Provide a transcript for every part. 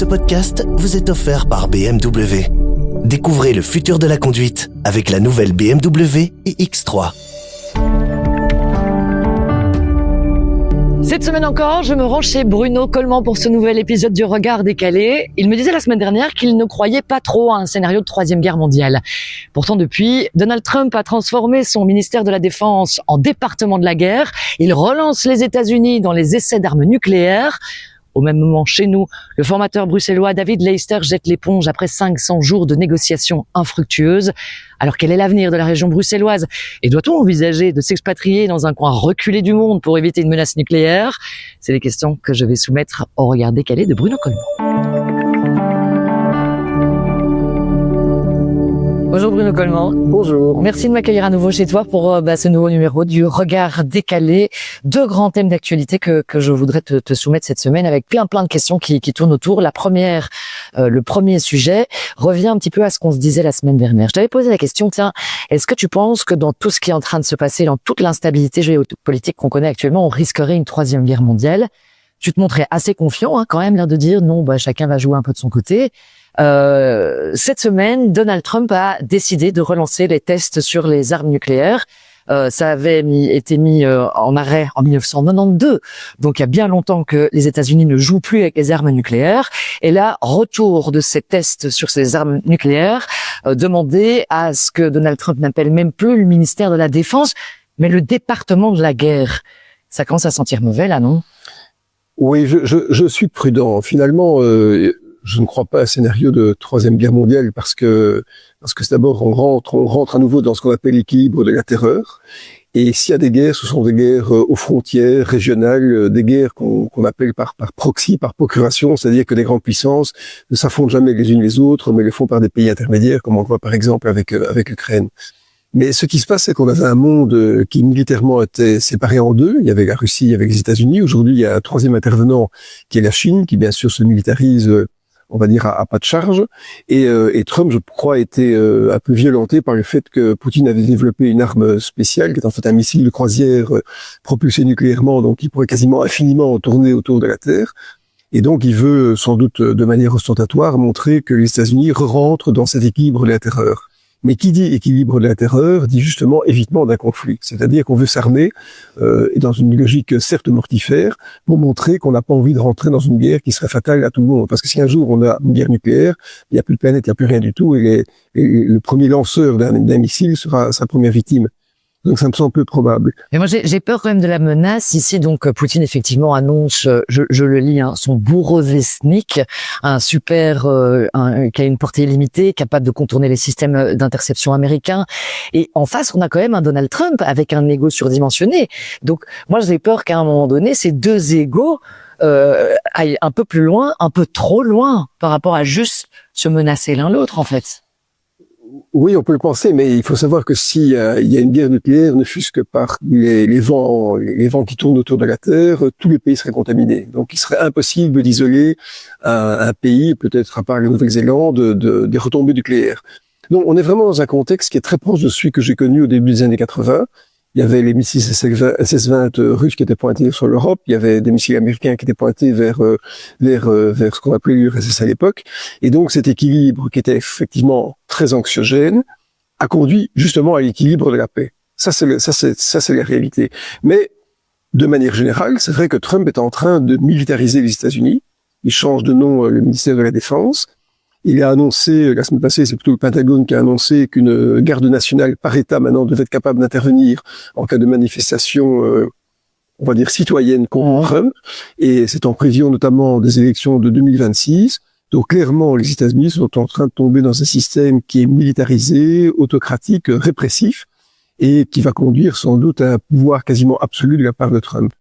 Ce podcast vous est offert par BMW. Découvrez le futur de la conduite avec la nouvelle BMW iX3. Cette semaine encore, je me rends chez Bruno Coleman pour ce nouvel épisode du Regard décalé. Il me disait la semaine dernière qu'il ne croyait pas trop à un scénario de Troisième Guerre mondiale. Pourtant, depuis, Donald Trump a transformé son ministère de la Défense en département de la guerre. Il relance les États-Unis dans les essais d'armes nucléaires. Au même moment, chez nous, le formateur bruxellois David Leister jette l'éponge après 500 jours de négociations infructueuses. Alors quel est l'avenir de la région bruxelloise? Et doit-on envisager de s'expatrier dans un coin reculé du monde pour éviter une menace nucléaire? C'est les questions que je vais soumettre au Regard décalé de Bruno Coleman. Bonjour Bruno Coleman. Bonjour. Merci de m'accueillir à nouveau chez toi pour ce nouveau numéro du Regard décalé. Deux grands thèmes d'actualité que je voudrais te soumettre cette semaine avec plein de questions qui tournent autour. La première, le premier sujet revient un petit peu à ce qu'on se disait la semaine dernière. Je t'avais posé la question, tiens, est-ce que tu penses que dans tout ce qui est en train de se passer, dans toute l'instabilité géopolitique qu'on connaît actuellement, on risquerait une troisième guerre mondiale? Tu te montrais assez confiant, quand même, l'air de dire non, chacun va jouer un peu de son côté. Cette semaine, Donald Trump a décidé de relancer les tests sur les armes nucléaires. Ça avait été mis en arrêt en 1992, donc il y a bien longtemps que les États-Unis ne jouent plus avec les armes nucléaires. Et là, retour de ces tests sur ces armes nucléaires, demandé à ce que Donald Trump n'appelle même plus le ministère de la Défense, mais le département de la guerre. Ça commence à sentir mauvais là, non? Oui, je suis prudent. Finalement, je ne crois pas à un scénario de Troisième Guerre mondiale parce que c'est d'abord on rentre à nouveau dans ce qu'on appelle l'équilibre de la terreur. Et s'il y a des guerres, ce sont des guerres aux frontières régionales, des guerres qu'on appelle par proxy, par procuration, c'est-à-dire que les grandes puissances ne s'affrontent jamais les unes les autres, mais le font par des pays intermédiaires, comme on le voit par exemple avec l'Ukraine. Mais ce qui se passe, c'est qu'on avait un monde qui militairement était séparé en deux. Il y avait la Russie, il y avait les États-Unis. Aujourd'hui, il y a un troisième intervenant qui est la Chine, qui bien sûr se militarise, on va dire, à pas de charge. Et Trump, je crois, a été un peu violenté par le fait que Poutine avait développé une arme spéciale, qui est en fait un missile de croisière propulsé nucléairement, donc qui pourrait quasiment infiniment tourner autour de la Terre. Et donc, il veut, sans doute de manière ostentatoire, montrer que les États-Unis rentrent dans cet équilibre de la terreur. Mais qui dit équilibre de la terreur dit justement évitement d'un conflit. C'est-à-dire qu'on veut s'armer, et dans une logique certes mortifère, pour montrer qu'on n'a pas envie de rentrer dans une guerre qui serait fatale à tout le monde. Parce que si un jour on a une guerre nucléaire, il n'y a plus de planète, il n'y a plus rien du tout, et le premier lanceur d'un missile sera sa première victime. Donc ça me semble peu probable. Mais moi j'ai peur quand même de la menace ici. Donc Poutine effectivement annonce, je le lis, son Bourovesnik, un super, qui a une portée illimitée, capable de contourner les systèmes d'interception américains. Et en face, on a quand même un Donald Trump avec un ego surdimensionné. Donc moi j'ai peur qu'à un moment donné, ces deux égos aillent un peu plus loin, un peu trop loin par rapport à juste se menacer l'un l'autre en fait. Oui, on peut le penser, mais il faut savoir que si il y a une guerre nucléaire, ne fût-ce que par les vents qui tournent autour de la Terre, tous les pays seraient contaminés. Donc, il serait impossible d'isoler un pays, peut-être à part la Nouvelle-Zélande, des retombées nucléaires. Donc, on est vraiment dans un contexte qui est très proche de celui que j'ai connu au début des années 80. Il y avait les missiles SS-20 russes qui étaient pointés sur l'Europe. Il y avait des missiles américains qui étaient pointés vers ce qu'on appelait l'URSS à l'époque. Et donc, cet équilibre qui était effectivement très anxiogène a conduit justement à l'équilibre de la paix. Ça, c'est la réalité. Mais, de manière générale, c'est vrai que Trump est en train de militariser les États-Unis. Il change de nom le ministère de la Défense. Il a annoncé, la semaine passée, c'est plutôt le Pentagone qui a annoncé qu'une garde nationale par État maintenant devait être capable d'intervenir en cas de manifestation, on va dire citoyenne contre Trump. Et c'est en prévision notamment des élections de 2026. Donc clairement, les États-Unis sont en train de tomber dans un système qui est militarisé, autocratique, répressif, et qui va conduire sans doute à un pouvoir quasiment absolu de la part de Trump.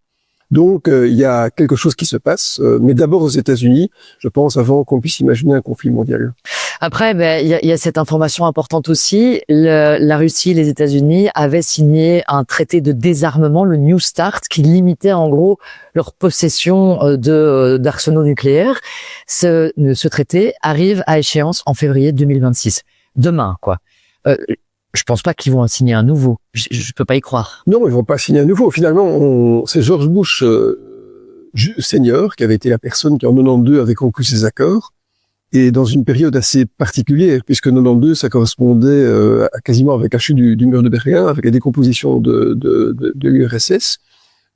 Donc, il y a quelque chose qui se passe, mais d'abord aux États-Unis, je pense, avant qu'on puisse imaginer un conflit mondial. Après, il y a cette information importante aussi. La Russie, les États-Unis avaient signé un traité de désarmement, le New START, qui limitait en gros leur possession d'arsenaux nucléaires. Ce traité arrive à échéance en février 2026. Demain, quoi. Je pense pas qu'ils vont en signer un nouveau. Je peux pas y croire. Non, ils vont pas signer un nouveau. Finalement, c'est George Bush senior, qui avait été la personne qui en 92 avait conclu ces accords, et dans une période assez particulière, puisque 92, ça correspondait quasiment avec la chute du mur de Berlin, avec la décomposition de l'URSS.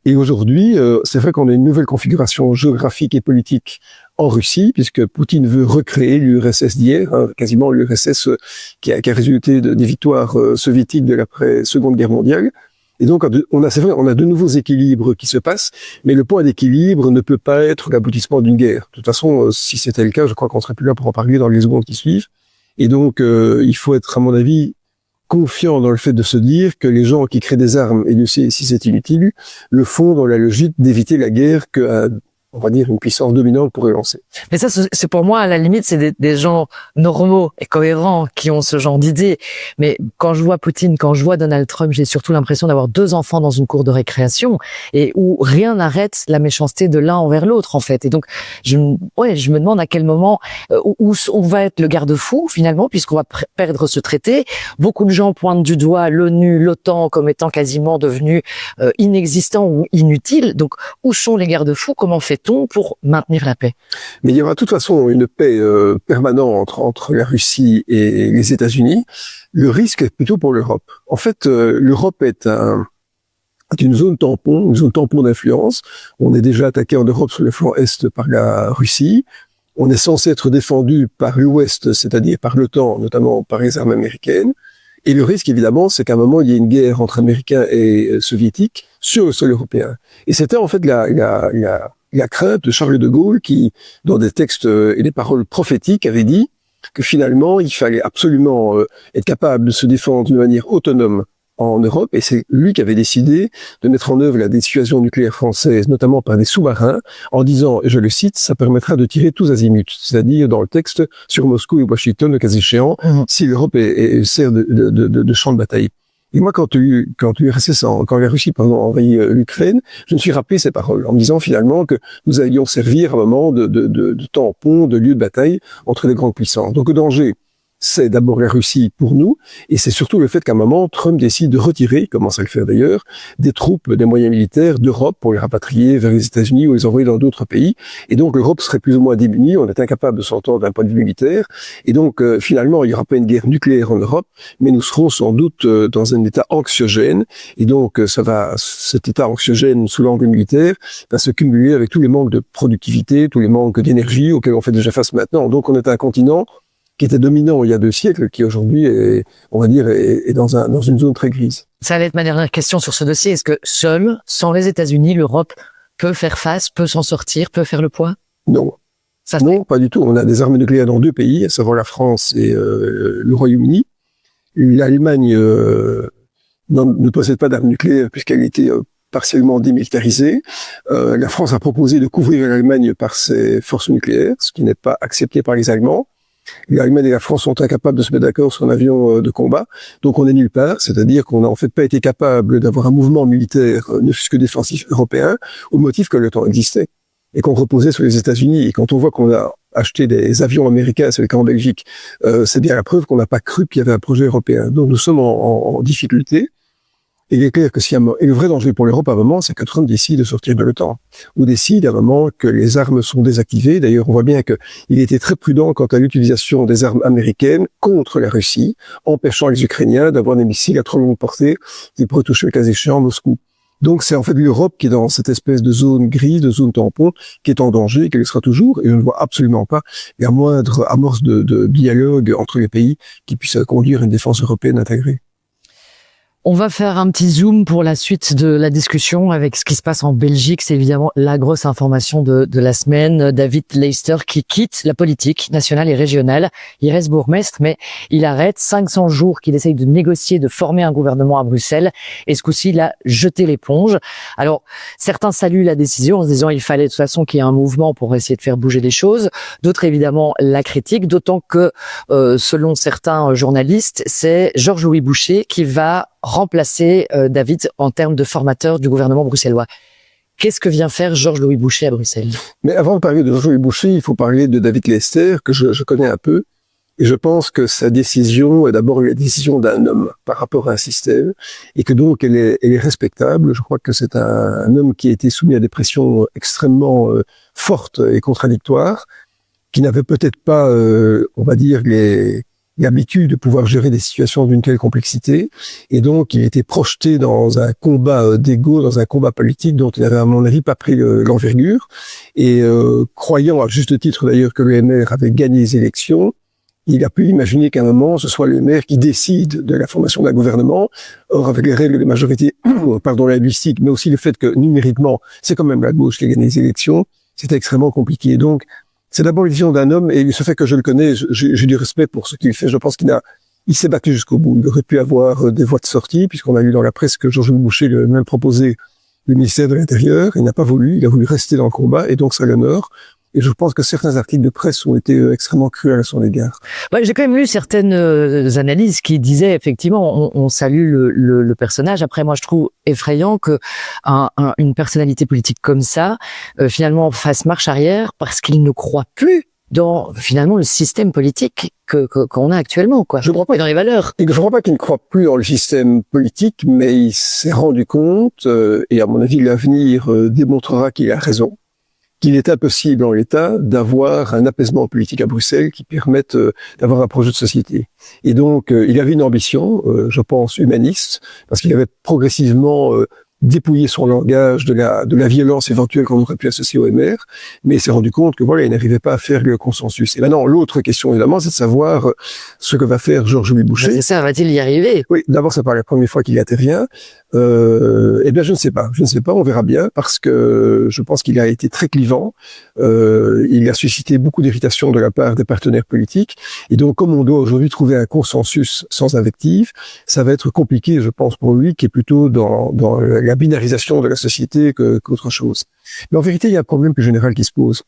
Et aujourd'hui, c'est vrai qu'on a une nouvelle configuration géographique et politique en Russie, puisque Poutine veut recréer l'URSS d'hier, quasiment l'URSS qui a résulté des victoires soviétiques de l'après-Seconde Guerre mondiale. Et donc, c'est vrai, on a de nouveaux équilibres qui se passent, mais le point d'équilibre ne peut pas être l'aboutissement d'une guerre. De toute façon, si c'était le cas, je crois qu'on serait plus là pour en parler dans les secondes qui suivent. Et donc, il faut être, à mon avis, confiant dans le fait de se dire que les gens qui créent des armes, et Dieu sait si c'est inutile, le font dans la logique d'éviter la guerre que, on va dire, une puissance dominante pourrait lancer. Mais ça, c'est pour moi, à la limite, c'est des gens normaux et cohérents qui ont ce genre d'idées. Mais quand je vois Poutine, quand je vois Donald Trump, j'ai surtout l'impression d'avoir 2 enfants dans une cour de récréation et où rien n'arrête la méchanceté de l'un envers l'autre, en fait. Et donc, je me demande à quel moment, où va être le garde-fou, finalement, puisqu'on va perdre ce traité. Beaucoup de gens pointent du doigt l'ONU, l'OTAN comme étant quasiment devenus inexistants ou inutiles. Donc, où sont les garde-fous? Comment fait-on pour maintenir la paix? Mais il y aura de toute façon une paix permanente entre la Russie et les États-Unis. Le risque est plutôt pour l'Europe. En fait, l'Europe est une zone tampon d'influence. On est déjà attaqué en Europe sur le flanc est par la Russie. On est censé être défendu par l'Ouest, c'est-à-dire par l'OTAN, notamment par les armes américaines. Et le risque, évidemment, c'est qu'à un moment, il y ait une guerre entre Américains et Soviétiques sur le sol européen. Et c'était en fait la crainte de Charles de Gaulle qui, dans des textes et des paroles prophétiques, avait dit que finalement, il fallait absolument être capable de se défendre de manière autonome en Europe, et c'est lui qui avait décidé de mettre en œuvre la dissuasion nucléaire française, notamment par des sous-marins, en disant, et je le cite, ça permettra de tirer tous azimuts, c'est-à-dire dans le texte sur Moscou et Washington, le cas échéant, si l'Europe sert de champ de bataille. Et moi, quand la Russie a envahi l'Ukraine, je me suis rappelé ces paroles en me disant finalement que nous allions servir à un moment de tampon, de lieu de bataille entre les grandes puissances. Donc le danger, c'est d'abord la Russie pour nous, et c'est surtout le fait qu'à un moment, Trump décide de retirer, il commence à le faire d'ailleurs, des troupes, des moyens militaires d'Europe pour les rapatrier vers les États-Unis ou les envoyer dans d'autres pays. Et donc l'Europe serait plus ou moins démunie, on est incapable de s'entendre d'un point de vue militaire. Et donc finalement, il n'y aura pas une guerre nucléaire en Europe, mais nous serons sans doute dans un état anxiogène. Et donc cet état anxiogène sous l'angle militaire va se cumuler avec tous les manques de productivité, tous les manques d'énergie auxquels on fait déjà face maintenant. Donc on est un continent qui était dominant il y a 2 siècles, qui aujourd'hui est, on va dire, est dans une zone très grise. Ça allait être ma dernière question sur ce dossier. Est-ce que seule, sans les États-Unis, l'Europe peut faire face, peut s'en sortir, peut faire le poids? Non. Non, pas du tout. On a des armes nucléaires dans 2 pays, à savoir la France et le Royaume-Uni. L'Allemagne ne possède pas d'armes nucléaires puisqu'elle était partiellement démilitarisée. La France a proposé de couvrir l'Allemagne par ses forces nucléaires, ce qui n'est pas accepté par les Allemands. L'Allemagne et la France sont incapables de se mettre d'accord sur un avion de combat, donc on est nulle part, c'est-à-dire qu'on n'a en fait pas été capable d'avoir un mouvement militaire, ne fût-ce que défensif européen, au motif que l'OTAN existait, et qu'on reposait sur les États-Unis. Et quand on voit qu'on a acheté des avions américains, c'est le cas en Belgique, c'est bien la preuve qu'on n'a pas cru qu'il y avait un projet européen. Donc nous sommes en difficulté. Et il est clair que et le vrai danger pour l'Europe à un moment, c'est que Trump décide de sortir de l'OTAN, ou décide à un moment que les armes sont désactivées. D'ailleurs, on voit bien qu'il était très prudent quant à l'utilisation des armes américaines contre la Russie, empêchant les Ukrainiens d'avoir des missiles à trop longue portée qui pourraient toucher le cas échéant Moscou. Donc c'est en fait l'Europe qui est dans cette espèce de zone grise, de zone tampon, qui est en danger, et qu'elle sera toujours, et je ne vois absolument pas la moindre amorce de dialogue entre les pays qui puisse conduire à une défense européenne intégrée. On va faire un petit zoom pour la suite de la discussion avec ce qui se passe en Belgique. C'est évidemment la grosse information de la semaine. David Leister qui quitte la politique nationale et régionale. Il reste bourgmestre, mais il arrête 500 jours qu'il essaye de négocier, de former un gouvernement à Bruxelles. Et ce coup-ci, il a jeté l'éponge. Alors, certains saluent la décision en se disant il fallait de toute façon qu'il y ait un mouvement pour essayer de faire bouger les choses. D'autres, évidemment, la critiquent, d'autant que, selon certains journalistes, c'est Georges-Louis Boucher qui va remplacer David en termes de formateur du gouvernement bruxellois. Qu'est-ce que vient faire Georges-Louis Boucher à Bruxelles? Mais avant de parler de Georges-Louis Boucher, il faut parler de David Leister, que je connais un peu, Et je pense que sa décision est d'abord la décision d'un homme par rapport à un système, et que donc elle est respectable. Je crois que c'est un homme qui a été soumis à des pressions extrêmement fortes et contradictoires, qui n'avait peut-être pas, on va dire, l'habitude de pouvoir gérer des situations d'une telle complexité, et donc il était projeté dans un combat d'ego, dans un combat politique dont il n'avait à mon avis pas pris l'envergure, et croyant à juste titre d'ailleurs que le MR avait gagné les élections, il a pu imaginer qu'à un moment, ce soit le maire qui décide de la formation d'un gouvernement. Or, avec les règles de majorité, linguistique, mais aussi le fait que numériquement, c'est quand même la gauche qui a gagné les élections, c'était extrêmement compliqué. Donc, c'est d'abord la vision d'un homme, et ce fait que je le connais, j'ai du respect pour ce qu'il fait. Je pense il s'est battu jusqu'au bout. Il aurait pu avoir des voies de sortie, puisqu'on a lu dans la presse que Georges Boucher lui a même proposé le ministère de l'Intérieur. Il n'a pas voulu, il a voulu rester dans le combat, et donc ça l'honore. Et je pense que certains articles de presse ont été extrêmement cruels à son égard. Ouais, j'ai quand même lu certaines analyses qui disaient effectivement on salue le personnage. Après, moi, je trouve effrayant que une personnalité politique comme ça finalement fasse marche arrière parce qu'il ne croit plus dans finalement le système politique qu'on a actuellement, quoi. Je ne crois pas dans les valeurs. Et je ne crois pas qu'il ne croit plus dans le système politique, mais il s'est rendu compte, et à mon avis l'avenir démontrera qu'il a raison, qu'il est impossible en l'état d'avoir un apaisement politique à Bruxelles qui permette d'avoir un projet de société. Et donc, il avait une ambition, je pense, humaniste, parce qu'il avait progressivement dépouillé son langage de la violence éventuelle qu'on aurait pu associer au MR, mais il s'est rendu compte que voilà, il n'arrivait pas à faire le consensus. Et maintenant, l'autre question, évidemment, c'est de savoir ce que va faire Georges-Louis Boucher. C'est ça, va-t-il y arriver? Oui, d'abord, c'est pas la première fois qu'il intervient. Eh bien, je ne sais pas, on verra bien, parce que je pense qu'il a été très clivant, il a suscité beaucoup d'irritation de la part des partenaires politiques, et donc, comme on doit aujourd'hui trouver un consensus sans invective, ça va être compliqué, je pense, pour lui, qui est plutôt dans la binarisation de la société qu'autre chose. Mais en vérité, il y a un problème plus général qui se pose.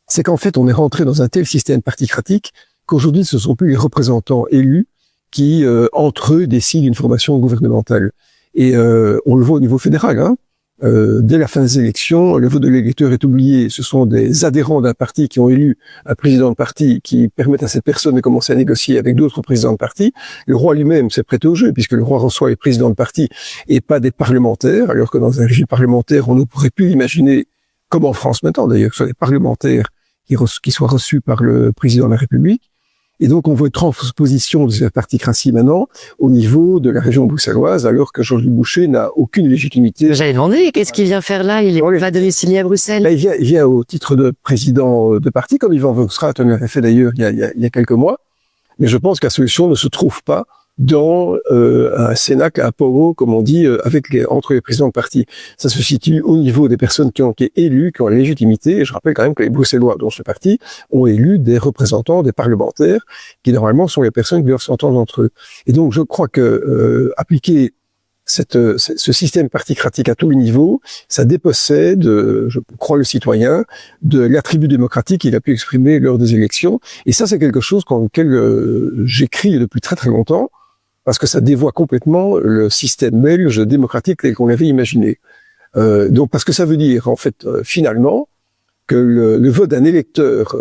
C'est qu'en fait, on est rentré dans un tel système particratique qu'aujourd'hui, ce ne sont plus les représentants élus qui, entre eux, décident d'une formation gouvernementale. Et on le voit au niveau fédéral, hein. Dès la fin des élections, le vote de l'électeur est oublié. Ce sont des adhérents d'un parti qui ont élu un président de parti qui permettent à cette personne de commencer à négocier avec d'autres présidents de parti. Le roi lui-même s'est prêté au jeu, puisque le roi reçoit les présidents de parti et pas des parlementaires, alors que dans un régime parlementaire, on ne pourrait plus imaginer, comme en France maintenant d'ailleurs, que ce soit des parlementaires qui soient reçus par le président de la République. Et donc, on voit une transposition de cette particratie maintenant au niveau de la région bruxelloise, alors que Georges Boucher n'a aucune légitimité. J'avais demandé, qu'est-ce qu'il vient faire là? Il va domicilier à Bruxelles? Là, il vient au titre de président de parti, comme Yvan Voxrat l'avait fait d'ailleurs il y a quelques mois. Mais je pense que la solution ne se trouve pas dans un cénacle à Pau, comme on dit, entre les présidents de parti. Ça se situe au niveau des personnes qui ont été élues, qui ont la légitimité. Et je rappelle quand même que les Bruxellois, dont je fais partie, ont élu des représentants, des parlementaires, qui normalement sont les personnes qui doivent s'entendre entre eux. Et donc, je crois que appliquer ce système particratique à tous les niveaux, ça dépossède, je crois, le citoyen de l'attribut démocratique qu'il a pu exprimer lors des élections. Et ça, c'est quelque chose contre lequel j'écris depuis très très longtemps, parce que ça dévoie complètement le système belge démocratique tel qu'on l'avait imaginé. Donc, parce que ça veut dire, en fait, finalement, que le vote d'un électeur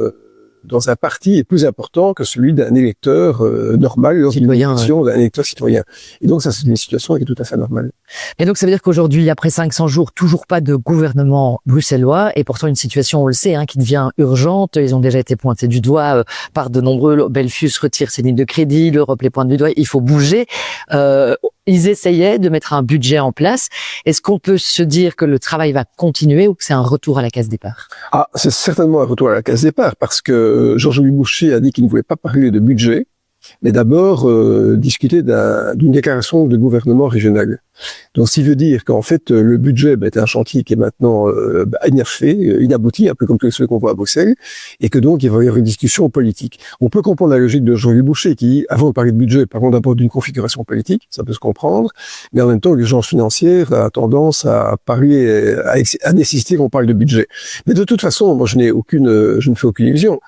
dans un parti est plus important que celui d'un électeur normal dans une élection d'un électeur citoyen. Et donc ça, c'est une situation qui est tout à fait normale. Et donc ça veut dire qu'aujourd'hui, après 500 jours, toujours pas de gouvernement bruxellois, et pourtant une situation, on le sait, hein, qui devient urgente. Ils ont déjà été pointés du doigt par de nombreux. Belfius retire ses lignes de crédit, l'Europe les pointe du doigt. Il faut bouger. Ils essayaient de mettre un budget en place. Est-ce qu'on peut se dire que le travail va continuer ou que c'est un retour à la case départ? Ah, c'est certainement un retour à la case départ, parce que Georges-Louis Boucher a dit qu'il ne voulait pas parler de budget, mais d'abord discuter d'une déclaration de gouvernement régional. Donc, ce qui veut dire qu'en fait, le budget est un chantier qui est maintenant inachevé, inabouti, un peu comme tous ceux qu'on voit à Bruxelles, et que donc, il va y avoir une discussion politique. On peut comprendre la logique de Georges-Louis Boucher qui, avant de parler de budget, parlons d'abord d'une configuration politique, ça peut se comprendre, mais en même temps, l'urgence financière a tendance à parler, à nécessiter qu'on parle de budget. Mais de toute façon, moi, je ne fais aucune illusion.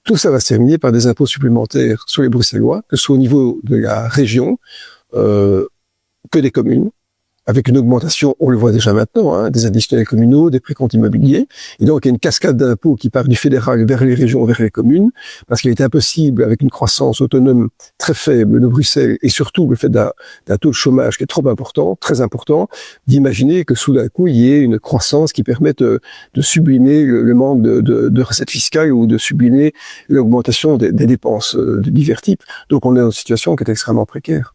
Tout ça va se terminer par des impôts supplémentaires sur les Bruxellois, que ce soit au niveau de la région, que des communes, avec une augmentation, on le voit déjà maintenant, des additionnels communaux, des précomptes immobiliers. Et donc, il y a une cascade d'impôts qui part du fédéral vers les régions, vers les communes, parce qu'il est impossible, avec une croissance autonome très faible de Bruxelles, et surtout le fait d'un taux de chômage qui est trop important, très important, d'imaginer que sous d'un coup, il y ait une croissance qui permette de sublimer le manque de recettes fiscales ou de sublimer l'augmentation des dépenses de divers types. Donc, on est dans une situation qui est extrêmement précaire.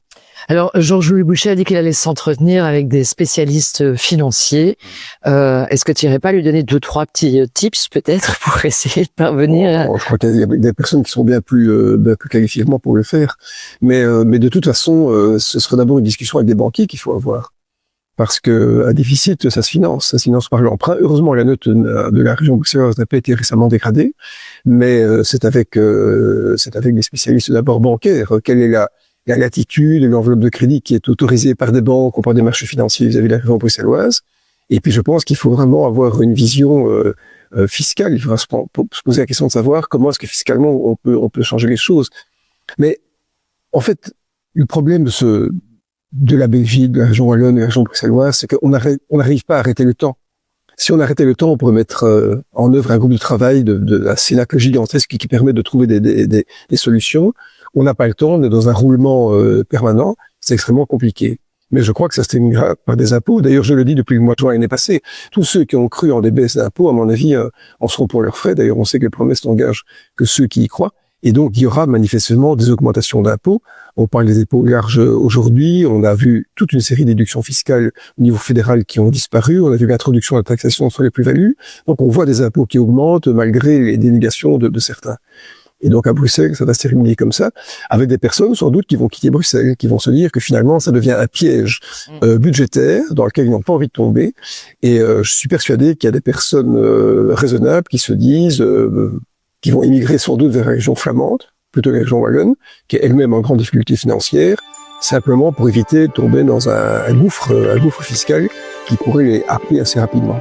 Alors, Georges-Louis Bouchet a dit qu'il allait s'entretenir avec des spécialistes financiers. Est-ce que tu irais pas lui donner 2-3 petits tips, peut-être, pour essayer de parvenir Je crois qu'il y a des personnes qui sont bien plus qualifiées pour le faire. Mais de toute façon, ce serait d'abord une discussion avec des banquiers qu'il faut avoir. Parce que un déficit, ça se finance par l'emprunt. Heureusement, la note de la région bruxelloise n'a pas été récemment dégradée, mais c'est avec des spécialistes d'abord bancaires. Quelle est la latitude et l'enveloppe de crédit qui est autorisée par des banques ou par des marchés financiers vis-à-vis de la région bruxelloise. Et puis, je pense qu'il faut vraiment avoir une vision fiscale. Il faudra se poser la question de savoir comment est-ce que fiscalement on peut changer les choses. Mais en fait, le problème de la Belgique, de la région wallonne, de la région bruxelloise, c'est qu'on n'arrive pas à arrêter le temps. Si on arrêtait le temps, on pourrait mettre en œuvre un groupe de travail de un cénacle gigantesque qui permet de trouver des solutions. On n'a pas le temps, on est dans un roulement permanent, c'est extrêmement compliqué. Mais je crois que ça se terminera par des impôts. D'ailleurs, je le dis depuis le mois de juin l'année passée, tous ceux qui ont cru en des baisses d'impôts, à mon avis, en seront pour leurs frais. D'ailleurs, on sait que les promesses n'engagent que ceux qui y croient. Et donc, il y aura manifestement des augmentations d'impôts. On parle des impôts larges aujourd'hui. On a vu toute une série de déductions fiscales au niveau fédéral qui ont disparu. On a vu l'introduction de la taxation sur les plus-values. Donc, on voit des impôts qui augmentent malgré les dénégations de certains. Et donc, à Bruxelles, ça va se terminer comme ça, avec des personnes, sans doute, qui vont quitter Bruxelles, qui vont se dire que finalement, ça devient un piège budgétaire dans lequel ils n'ont pas envie de tomber. Et je suis persuadé qu'il y a des personnes raisonnables qui se disent qui vont immigrer sans doute vers la région flamande, plutôt que la région wallonne, qui est elle-même en grande difficulté financière, simplement pour éviter de tomber dans un gouffre fiscal qui pourrait les happer assez rapidement.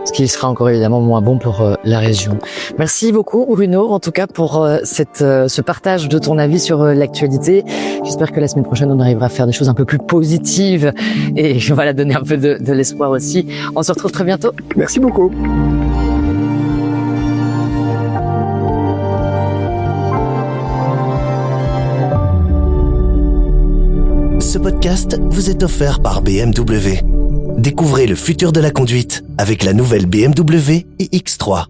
Ce qui sera encore évidemment moins bon pour la région. Merci beaucoup Bruno, en tout cas pour ce partage de ton avis sur l'actualité. J'espère que la semaine prochaine on arrivera à faire des choses un peu plus positives et voilà, donner un peu de l'espoir aussi. On se retrouve très bientôt. Merci beaucoup. Ce podcast vous est offert par BMW. Découvrez le futur de la conduite avec la nouvelle BMW iX3.